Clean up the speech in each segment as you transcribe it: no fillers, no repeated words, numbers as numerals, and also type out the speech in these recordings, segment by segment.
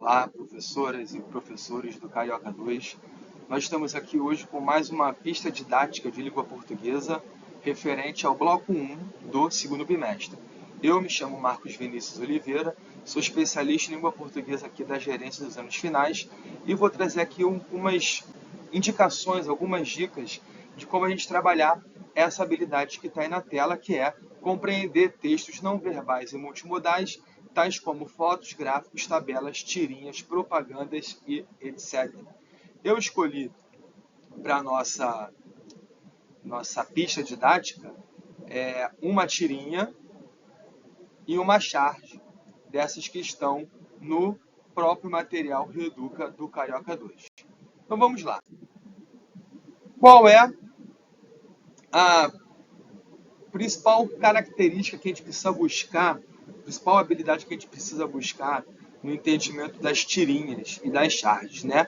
Olá, professoras e professores do Carioca 2. Nós estamos aqui hoje com mais uma pista didática de língua portuguesa referente ao bloco 1 do segundo bimestre. Eu me chamo Marcos Vinícius Oliveira, sou especialista em língua portuguesa aqui da Gerência dos Anos Finais e vou trazer aqui algumas indicações, algumas dicas de como a gente trabalhar essa habilidade que está aí na tela, que é compreender textos não verbais e multimodais, tais como fotos, gráficos, tabelas, tirinhas, propagandas e etc. Eu escolhi para a nossa pista didática uma tirinha e uma charge dessas que estão no próprio material Reeduca do Carioca 2. Então vamos lá. Qual é a principal característica que a gente precisa buscar, a principal habilidade que a gente precisa buscar no entendimento das tirinhas e das charges, né?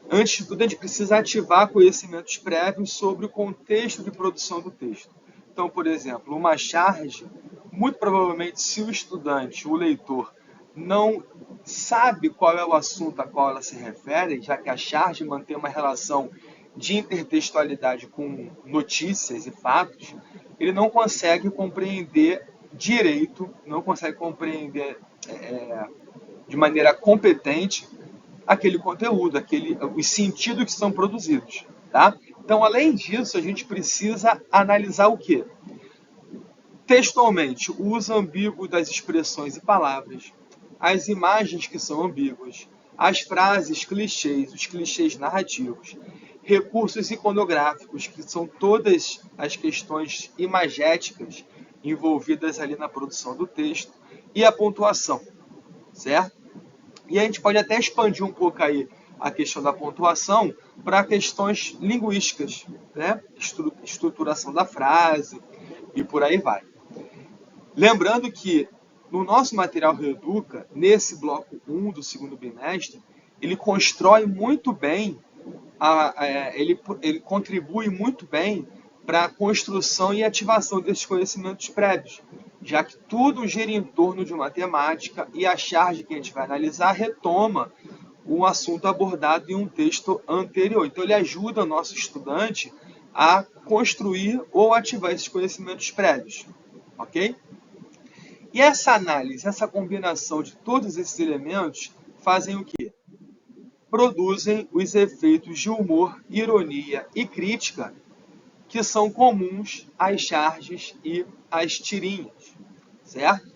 Antes de tudo, a gente precisa ativar conhecimentos prévios sobre o contexto de produção do texto. Então, por exemplo, uma charge, muito provavelmente, se o estudante, o leitor, não sabe qual é o assunto a qual ela se refere, já que a charge mantém uma relação de intertextualidade com notícias e fatos, ele não consegue compreender direito, não consegue compreender de maneira competente aquele conteúdo, os sentidos que são produzidos. Tá? Então, além disso, a gente precisa analisar o quê? Textualmente, o uso ambíguo das expressões e palavras, as imagens que são ambíguas, as frases clichês, os clichês narrativos, recursos iconográficos, que são todas as questões imagéticas envolvidas ali na produção do texto, e a pontuação, certo? E a gente pode até expandir um pouco aí a questão da pontuação para questões linguísticas, né? Estruturação da frase e por aí vai. Lembrando que no nosso material Reeduca, nesse bloco 1 do segundo bimestre, ele constrói muito bem, ele contribui muito bem para a construção e ativação desses conhecimentos prévios, já que tudo gira em torno de matemática e a charge que a gente vai analisar retoma um assunto abordado em um texto anterior. Então, ele ajuda o nosso estudante a construir ou ativar esses conhecimentos prévios, ok? E essa análise, essa combinação de todos esses elementos fazem o quê? Produzem os efeitos de humor, ironia e crítica que são comuns às charges e às tirinhas, certo?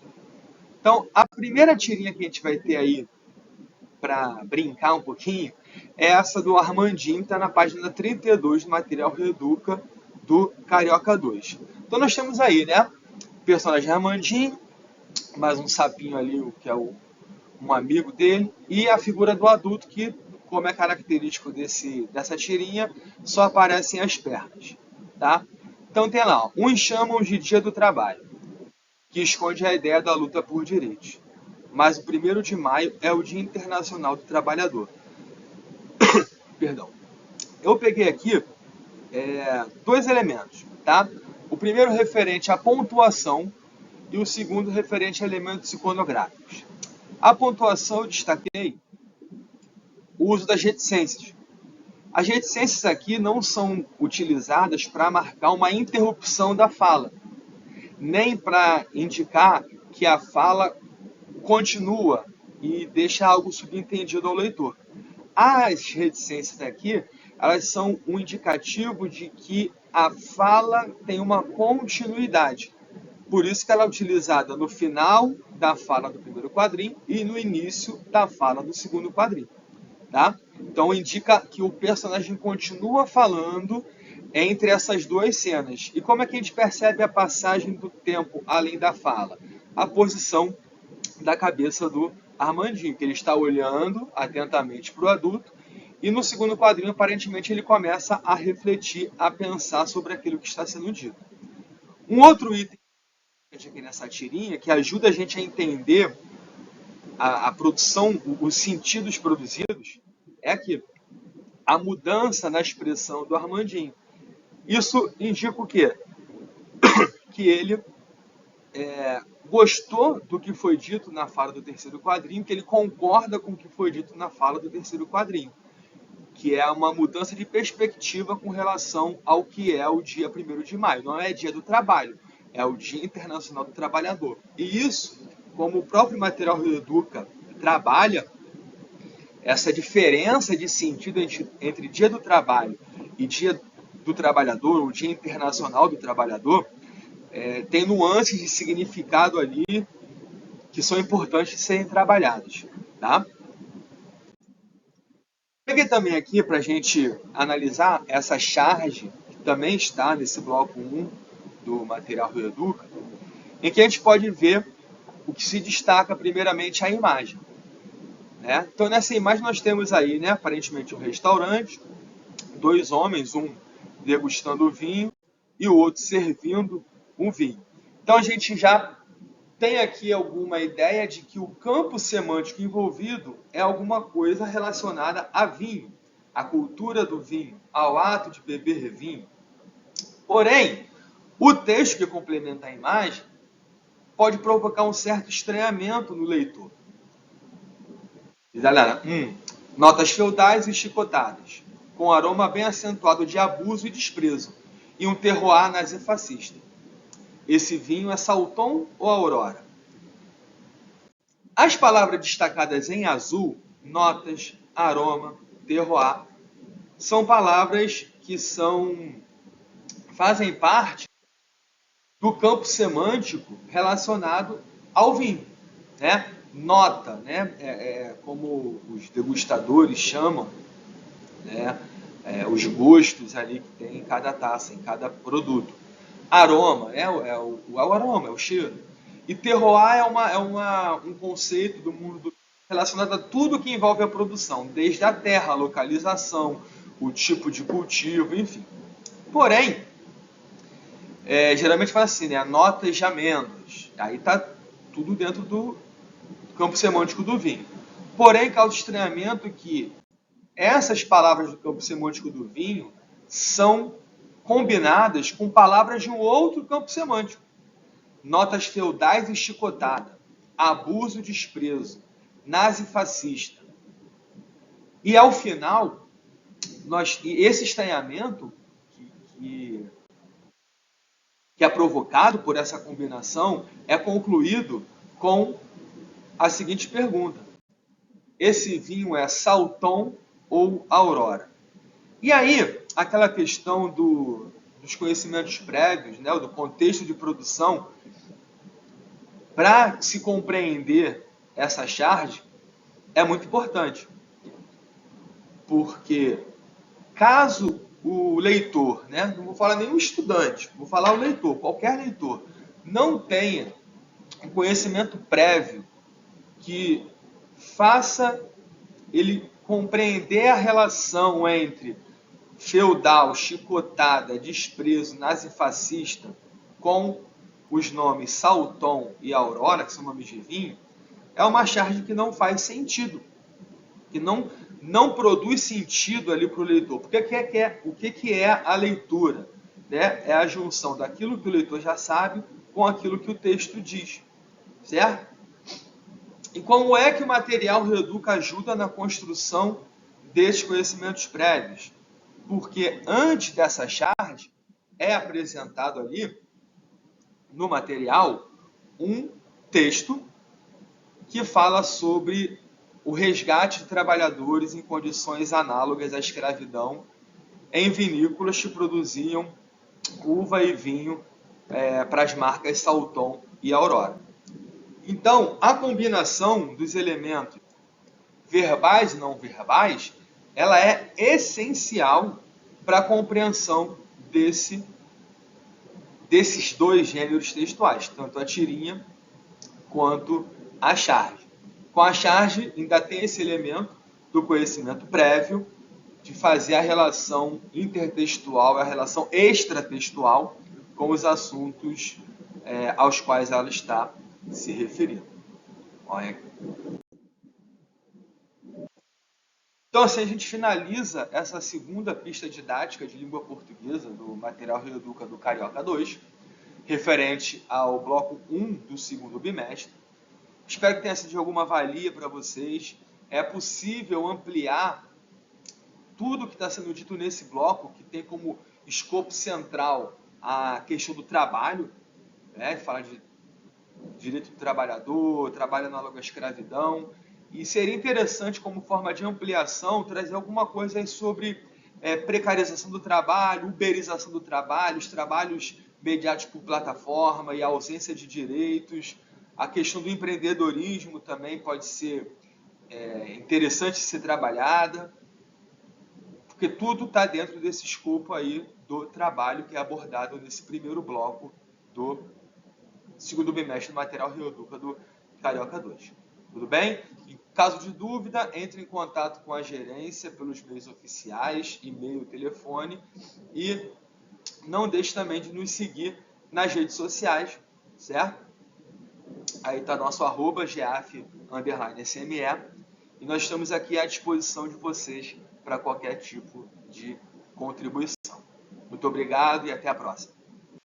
Então, a primeira tirinha que a gente vai ter aí para brincar um pouquinho é essa do Armandinho, que está na página 32 do material Reeduca do Carioca 2. Então, nós temos aí, né, o personagem Armandinho, mais um sapinho ali, que é um amigo dele, e a figura do adulto, que, como é característico dessa tirinha, só aparecem as pernas. Tá? Então tem lá, uns chamam de Dia do Trabalho, que esconde a ideia da luta por direitos. Mas o 1º de maio é o Dia Internacional do Trabalhador. Perdão. Eu peguei aqui dois elementos. Tá? O primeiro referente à pontuação e o segundo referente a elementos iconográficos. A pontuação eu destaquei o uso das reticências. As reticências aqui não são utilizadas para marcar uma interrupção da fala, nem para indicar que a fala continua e deixa algo subentendido ao leitor. As reticências aqui, elas são um indicativo de que a fala tem uma continuidade. Por isso que ela é utilizada no final da fala do primeiro quadrinho e no início da fala do segundo quadrinho. Tá? Então indica que o personagem continua falando entre essas duas cenas. E como é que a gente percebe a passagem do tempo além da fala? A posição da cabeça do Armandinho, que ele está olhando atentamente para o adulto, e no segundo quadrinho, aparentemente, ele começa a refletir, a pensar sobre aquilo que está sendo dito. Um outro item aqui nessa tirinha, que ajuda a gente a entender a produção, os sentidos produzidos, é aqui, a mudança na expressão do Armandinho. Isso indica o quê? Que ele gostou do que foi dito na fala do terceiro quadrinho, que ele concorda com o que foi dito na fala do terceiro quadrinho, que é uma mudança de perspectiva com relação ao que é o dia 1º de maio. Não é dia do trabalho, é o Dia Internacional do Trabalhador. E isso, como o próprio Material Reeduca trabalha, essa diferença de sentido entre Dia do Trabalho e Dia do Trabalhador, ou Dia Internacional do Trabalhador, tem nuances de significado ali que são importantes de serem trabalhadas. Tá? Peguei também aqui para a gente analisar essa charge, que também está nesse bloco 1 do Material Reeduca, em que a gente pode ver o que se destaca primeiramente a imagem. Né? Então nessa imagem nós temos aí, né, aparentemente um restaurante, 2 homens, um degustando o vinho e o outro servindo um vinho. Então a gente já tem aqui alguma ideia de que o campo semântico envolvido é alguma coisa relacionada a vinho, à cultura do vinho, ao ato de beber vinho. Porém, o texto que complementa a imagem pode provocar um certo estranhamento no leitor. Galera, notas feudais e chicotadas, com aroma bem acentuado de abuso e desprezo, e um terroir nazifascista. Esse vinho é Salton ou Aurora? As palavras destacadas em azul, notas, aroma, terroir, são palavras que fazem parte do campo semântico relacionado ao vinho. Né? Nota, né? Como os degustadores chamam, né? Os gostos ali que tem em cada taça, em cada produto. Aroma, o aroma, é o cheiro. E terroir um conceito do mundo relacionado a tudo que envolve a produção, desde a terra, a localização, o tipo de cultivo, enfim. Porém, geralmente fala assim, né? Notas de amêndoas. Aí está tudo dentro do campo semântico do vinho. Porém, causa estranhamento que essas palavras do campo semântico do vinho são combinadas com palavras de um outro campo semântico. Notas feudais e chicotada, abuso e desprezo, nazifascista. E ao final, esse estranhamento que é provocado por essa combinação é concluído com a seguinte pergunta: esse vinho é Salton ou Aurora? E aí, aquela questão dos conhecimentos prévios, né, do contexto de produção, para se compreender essa charge, é muito importante. Porque caso o leitor, né, não vou falar nem o estudante, vou falar o leitor, qualquer leitor, não tenha um conhecimento prévio que faça ele compreender a relação entre feudal, chicotada, desprezo, nazifascista, com os nomes Salton e Aurora, que são nomes de vinho, é uma charge que não faz sentido, que não produz sentido ali para o leitor. Porque o que é a leitura? Né? É a junção daquilo que o leitor já sabe com aquilo que o texto diz. Certo? E como é que o material Reeduca ajuda na construção desses conhecimentos prévios? Porque antes dessa charge é apresentado ali no material um texto que fala sobre o resgate de trabalhadores em condições análogas à escravidão em vinícolas que produziam uva e vinho para as marcas Salton e Aurora. Então, a combinação dos elementos verbais e não verbais, ela é essencial para a compreensão desses dois gêneros textuais, tanto a tirinha quanto a charge. Com a charge, ainda tem esse elemento do conhecimento prévio, de fazer a relação intertextual, a relação extratextual com os assuntos aos quais ela está se referindo. Olha aqui. Então, assim, a gente finaliza essa segunda pista didática de língua portuguesa do Material Reeduca do Carioca 2. referente ao bloco 1 do segundo bimestre. Espero que tenha sido de alguma valia para vocês. É possível ampliar tudo que está sendo dito nesse bloco, que tem como escopo central a questão do trabalho, né? Fala de direito do trabalhador, trabalho análogo à escravidão. E seria interessante, como forma de ampliação, trazer alguma coisa aí sobre precarização do trabalho, uberização do trabalho, os trabalhos mediados por plataforma e a ausência de direitos. A questão do empreendedorismo também pode ser interessante ser trabalhada, porque tudo está dentro desse escopo aí do trabalho que é abordado nesse primeiro bloco do segundo bimestre do material Reeduca do Carioca 2. Tudo bem? Em caso de dúvida, entre em contato com a gerência pelos meios oficiais, e-mail, telefone, e não deixe também de nos seguir nas redes sociais, certo? Aí está nosso @geaf_sme, e nós estamos aqui à disposição de vocês para qualquer tipo de contribuição. Muito obrigado e até a próxima.